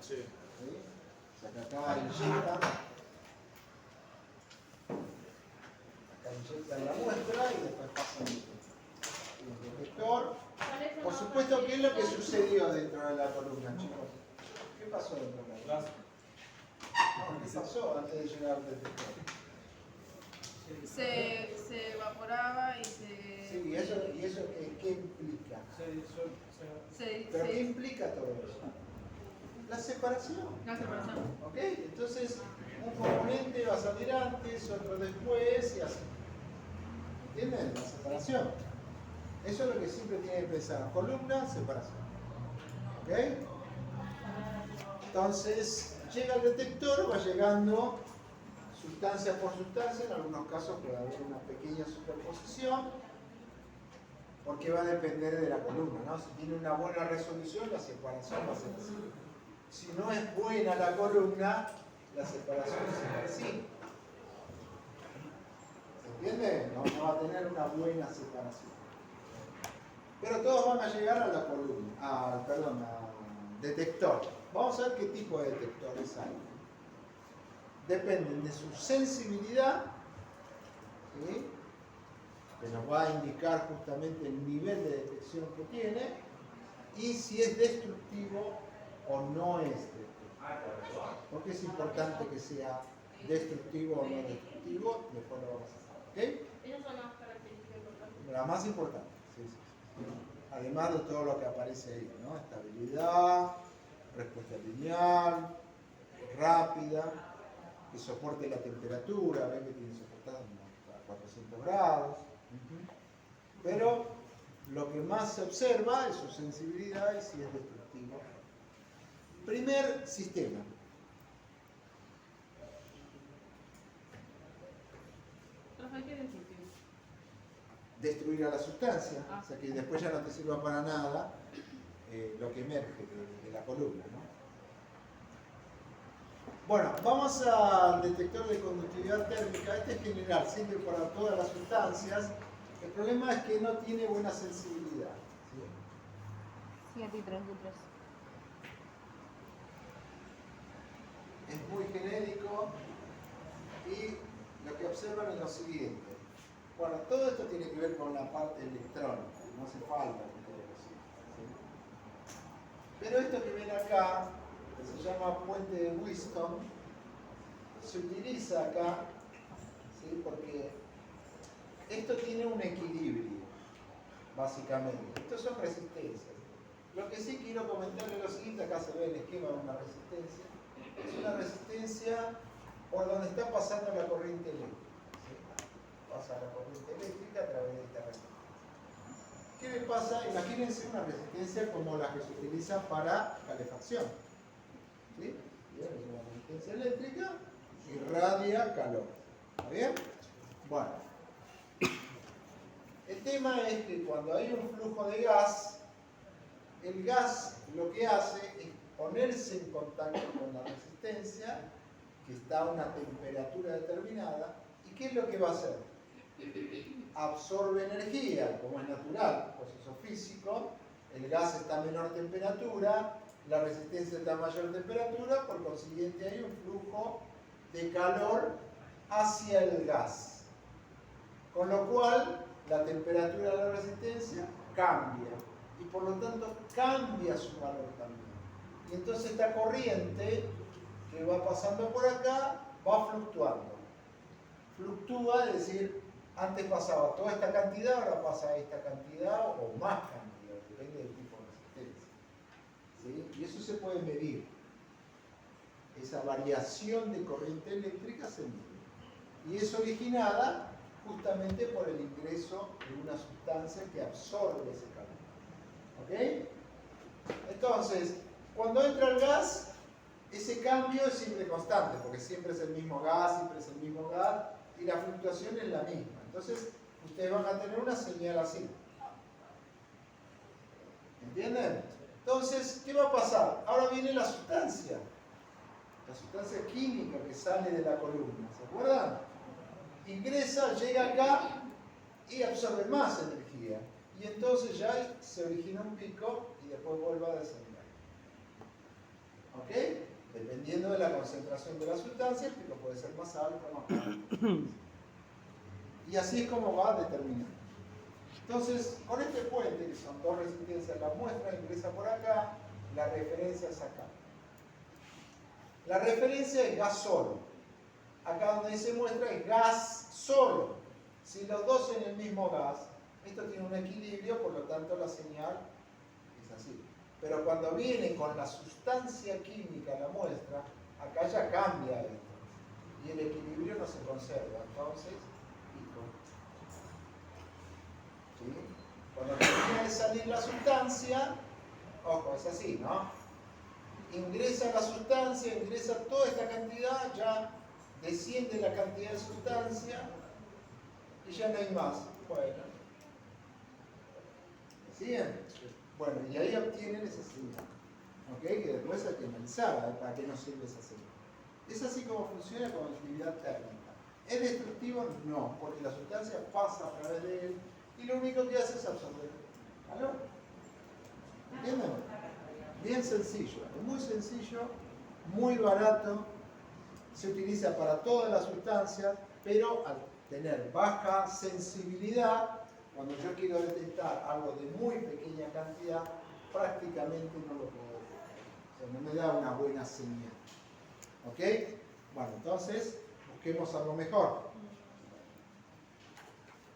Sí. ¿Sí? O sea que acá inyectan. Acá inyectan la muestra y después pasan el detector. Por supuesto, ¿qué es lo que sucedió dentro de la columna, chicos? ¿Qué pasó dentro de la columna? No, ¿qué pasó antes de llegar al detector? Se evaporaba y se... Sí, ¿y eso qué implica? ¿Pero qué implica todo eso? La separación. La separación. ¿Ok? Entonces, un componente va a salir antes, otro después y así. ¿Entienden? La separación. Eso es lo que siempre tiene que pensar. Columna, separación. ¿Ok? Entonces, llega el detector, va llegando sustancia por sustancia, en algunos casos puede haber una pequeña superposición, porque va a depender de la columna, ¿no? Si tiene una buena resolución, la separación va a ser así. Si no es buena la columna, la separación será así. ¿Se entiende? No va a tener una buena separación. Pero todos van a llegar a la columna, al detector. Vamos a ver qué tipo de detectores hay. Dependen de su sensibilidad, ¿sí? Que nos va a indicar justamente el nivel de detección que tiene, y si es destructivo o no es destructivo. Porque es importante que sea destructivo o no destructivo, después lo vamos a saber. ¿Ok? Esas son las características importantes. La más importante, sí, sí, sí. Además de todo lo que aparece ahí, ¿no? Estabilidad, respuesta lineal, rápida, que soporte la temperatura, ven que tiene soportado a 400 grados. Pero lo que más se observa es su sensibilidad y si es destructivo. Primer sistema. Profe, ¿qué es destructivo? Destruir a la sustancia, o sea que después ya no te sirva para nada lo que emerge de la columna, ¿no? Bueno, vamos al detector de conductividad térmica. Este es general, sirve para todas las sustancias. El problema es que no tiene buena sensibilidad. ¿Sí? 7 y 33. Es muy genérico y lo que observan es lo siguiente. Bueno, todo esto tiene que ver con la parte electrónica, no hace falta que ustedes lo sigan, ¿sí? Pero esto que ven acá, que se llama puente de Wheatstone, se utiliza acá, ¿sí? Porque esto tiene un equilibrio, básicamente. Estos son resistencias. Lo que sí quiero comentarles es lo siguiente, acá se ve el esquema de una resistencia. Es una resistencia por donde está pasando la corriente eléctrica. ¿Sí? Pasa la corriente eléctrica a través de esta resistencia. ¿Qué le pasa? Imagínense una resistencia como la que se utiliza para calefacción. ¿Sí? Bien, es una resistencia eléctrica, irradia calor. ¿Está bien? Bueno. El tema es que cuando hay un flujo de gas, el gas lo que hace es ponerse en contacto con la resistencia, que está a una temperatura determinada, ¿y qué es lo que va a hacer? Absorbe energía, como es natural, proceso físico, el gas está a menor temperatura, la resistencia está a mayor temperatura, por consiguiente hay un flujo de calor hacia el gas. Con lo cual, la temperatura de la resistencia cambia y por lo tanto cambia su valor también. Y entonces esta corriente que va pasando por acá va fluctuando. Fluctúa, es decir, antes pasaba toda esta cantidad, ahora pasa esta cantidad o más cantidad, depende del tipo de resistencia. ¿Sí? Y eso se puede medir. Esa variación de corriente eléctrica se mide. Y es originada justamente por el ingreso de una sustancia que absorbe ese calor. ¿Ok? Entonces, cuando entra el gas, ese cambio es siempre constante, porque siempre es el mismo gas, y la fluctuación es la misma. Entonces, ustedes van a tener una señal así. ¿Entienden? Entonces, ¿qué va a pasar? Ahora viene la sustancia química que sale de la columna, ¿se acuerdan? Ingresa, llega acá y absorbe más energía. Y entonces ya se origina un pico y después vuelve a descender. ¿Ok? concentración de la sustancia, el pico puede ser más alto o más bajo. Y así es como va a determinar. Entonces, con este puente, que son dos resistencias, la muestra ingresa por acá, la referencia es acá. La referencia es gas solo. Acá donde dice muestra es gas solo. Si los dos en el mismo gas, esto tiene un equilibrio, por lo tanto la señal es así. Pero cuando viene con la sustancia química la muestra, acá ya cambia esto. Y el equilibrio no se conserva. Entonces, pico. ¿Sí? Cuando termina de salir la sustancia, ojo, es así, ¿no? Ingresa la sustancia, ingresa toda esta cantidad, ya desciende la cantidad de sustancia y ya no hay más. Bueno. ¿Siguen? Bueno, y ahí obtienen esa señal. ¿Ok? Que después hay que analizar para qué nos sirve esa señal. Es así como funciona con actividad térmica. ¿Es destructivo? No, porque la sustancia pasa a través de él y lo único que hace es absorber calor. ¿Entienden? Bien sencillo, es muy sencillo, muy barato, se utiliza para todas las sustancias, pero al tener baja sensibilidad, cuando yo quiero detectar algo de muy pequeña cantidad, prácticamente no lo puedo ver. O sea, no me da una buena señal. ¿Ok? Bueno, entonces busquemos algo mejor.